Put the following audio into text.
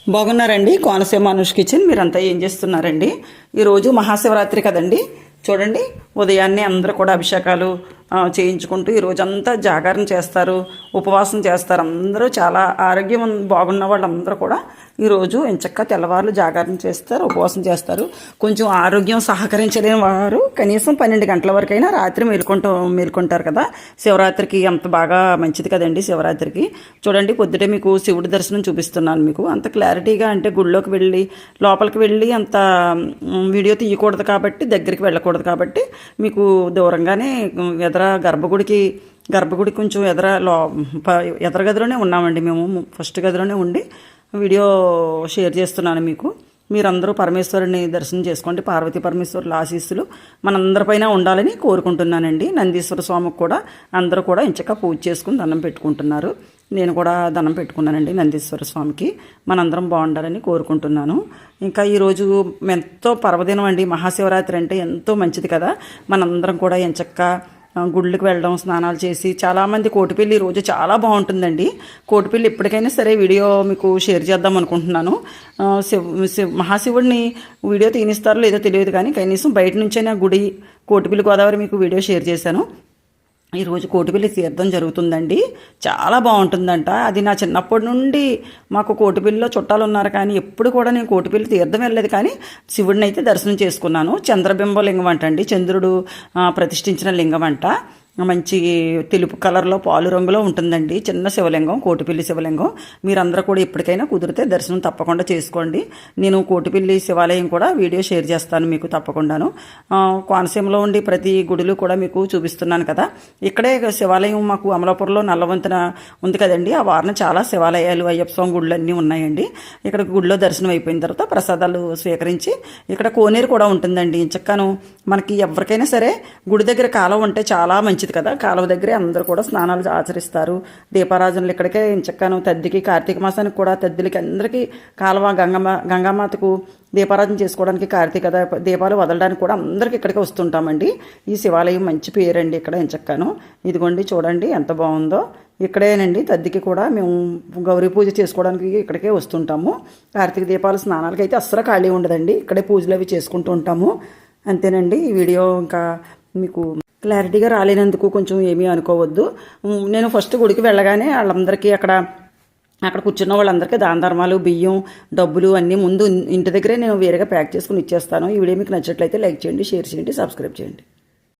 బాగున్నారండి. కోనసీమ అనుష్ కిచెన్. మీరంతా ఏం చేస్తున్నారండి? ఈరోజు మహాశివరాత్రి కదండి. చూడండి, ఉదయాన్నే అందరూ కూడా అభిషేకాలు చేయించుకుంటూ ఈరోజంతా జాగరణ చేస్తారు, ఉపవాసం చేస్తారు. అందరూ చాలా ఆరోగ్యం బాగున్న వాళ్ళందరూ కూడా ఈరోజు ఎంచక్కా తెల్లవారులు జాగరణ చేస్తారు, ఉపవాసం చేస్తారు. కొంచెం ఆరోగ్యం సహకరించలేని వారు కనీసం 12 గంటల వరకైనా రాత్రి మేల్కొంటారు కదా. శివరాత్రికి అంత బాగా మంచిది కదండి. శివరాత్రికి చూడండి, పొద్దుటే మీకు శివుడి దర్శనం చూపిస్తున్నాను. మీకు అంత క్లారిటీగా అంటే గుడిలోకి వెళ్ళి లోపలికి వెళ్ళి అంత వీడియో తీయకూడదు కాబట్టి, దగ్గరికి వెళ్ళకూడదు కాబట్టి మీకు దూరంగానే గర్భగుడికి కొంచెం ఎదర గదిలోనే ఉన్నామండి. మేము ఫస్ట్ గదిలోనే ఉండి వీడియో షేర్ చేస్తున్నాను మీకు. మీరందరూ పరమేశ్వరుని దర్శనం చేసుకోండి. పార్వతీ పరమేశ్వరుల ఆశీస్సులు మనందరిపైన ఉండాలని కోరుకుంటున్నానండి. నందీశ్వర స్వామికి కూడా అందరూ కూడా ఇంచక్క పూజ చేసుకుని దండం పెట్టుకుంటున్నారు. నేను కూడా దండం పెట్టుకున్నానండి నందీశ్వర స్వామికి. మనందరం బాగుండాలని కోరుకుంటున్నాను. ఇంకా ఈరోజు ఎంతో పర్వదినం అండి. మహాశివరాత్రి అంటే ఎంతో మంచిది కదా. మనందరం కూడా ఎంచక్క గుళ్ళకి వెళ్ళడం, స్నానాలు చేసి, చాలామంది కోటిపల్లి రోజు చాలా బాగుంటుందండి. కోటిపల్లి ఎప్పటికైనా సరే వీడియో మీకు షేర్ చేద్దాం అనుకుంటున్నాను. మహాశివుడిని వీడియో తీనిస్తారో లేదో తెలియదు కానీ కనీసం బయట నుంచైనా గుడి కోటిపల్లి గోదావరి మీకు వీడియో షేర్ చేశాను. ఈరోజు కోటిపల్లి తీర్థం జరుగుతుందండి. చాలా బాగుంటుందంట. అది నా చిన్నప్పటి నుండి మాకు కోటిపల్లిలో చుట్టాలు ఉన్నారు కానీ ఎప్పుడు కూడా నేను కోటిపల్లి తీర్థం వెళ్ళలేదు. కానీ శివుడిని అయితే దర్శనం చేసుకున్నాను. చంద్రబింబ లింగం అంట అండి. చంద్రుడు ప్రతిష్ఠించిన లింగం అంట. మంచి తెలుపు కలర్లో పాలు రంగులో ఉంటుందండి. చిన్న శివలింగం, కోటిపల్లి శివలింగం. మీరందరూ కూడా ఎప్పటికైనా కుదిరితే దర్శనం తప్పకుండా చేసుకోండి. నేను కోటిపల్లి శివాలయం కూడా వీడియో షేర్ చేస్తాను మీకు తప్పకుండాను. కోనసీమలో ఉండి ప్రతి గుడిలో కూడా మీకు చూపిస్తున్నాను కదా. ఇక్కడే శివాలయం మాకు అమలాపురంలో నల్లవంతెన ఉంది కదండి. ఆ వారిన చాలా శివాలయాలు, అయ్యప్ప స్వామి గుళ్ళు అన్నీ ఉన్నాయండి. ఇక్కడ గుడిలో దర్శనం అయిపోయిన తర్వాత ప్రసాదాలు స్వీకరించి ఇక్కడ కోనేరు కూడా ఉంటుందండి. ఇంచక్కాను మనకి ఎవరికైనా సరే గుడి దగ్గర కాలువ ఉంటే చాలా మంచిది కదా. కాలువ దగ్గరే అందరూ కూడా స్నానాలు ఆచరిస్తారు. దీపారాజనలు ఇక్కడికే ఇంచక్కాను తద్దికి, కార్తీక మాసానికి కూడా తద్దిలకి అందరికీ కాలువ గంగామాతకు దీపారాధన చేసుకోవడానికి, కార్తీక దీపాలు వదలడానికి కూడా అందరికీ ఇక్కడికి వస్తుంటామండి. ఈ శివాలయం మంచి పేరండి ఇక్కడ ఇంచక్కాను. ఇదిగోండి చూడండి ఎంత బాగుందో. ఇక్కడేనండి తద్దికి కూడా మేము గౌరీ పూజ చేసుకోవడానికి ఇక్కడికే వస్తుంటాము. కార్తీక దీపాలు స్నానాలకి అయితే అస్సలు ఖాళీ ఉండదండి. ఇక్కడే పూజలు అవి చేసుకుంటూ ఉంటాము. అంతేనండి. ఈ వీడియో ఇంకా మీకు క్లారిటీగా రాలేనందుకు కొంచెం ఏమీ అనుకోవద్దు. నేను ఫస్ట్ గుడికి వెళ్ళగానే వాళ్ళందరికీ అక్కడ కూర్చున్న వాళ్ళందరికీ దాన ధర్మాలు, బియ్యం, డబ్బులు అన్నీ ముందు ఇంటి దగ్గరే నేను వేరేగా ప్యాక్ చేసుకుని ఇచ్చేస్తాను. ఈ వీడియో మీకు నచ్చినట్లయితే లైక్ చేయండి, షేర్ చేయండి, సబ్స్క్రైబ్ చేయండి.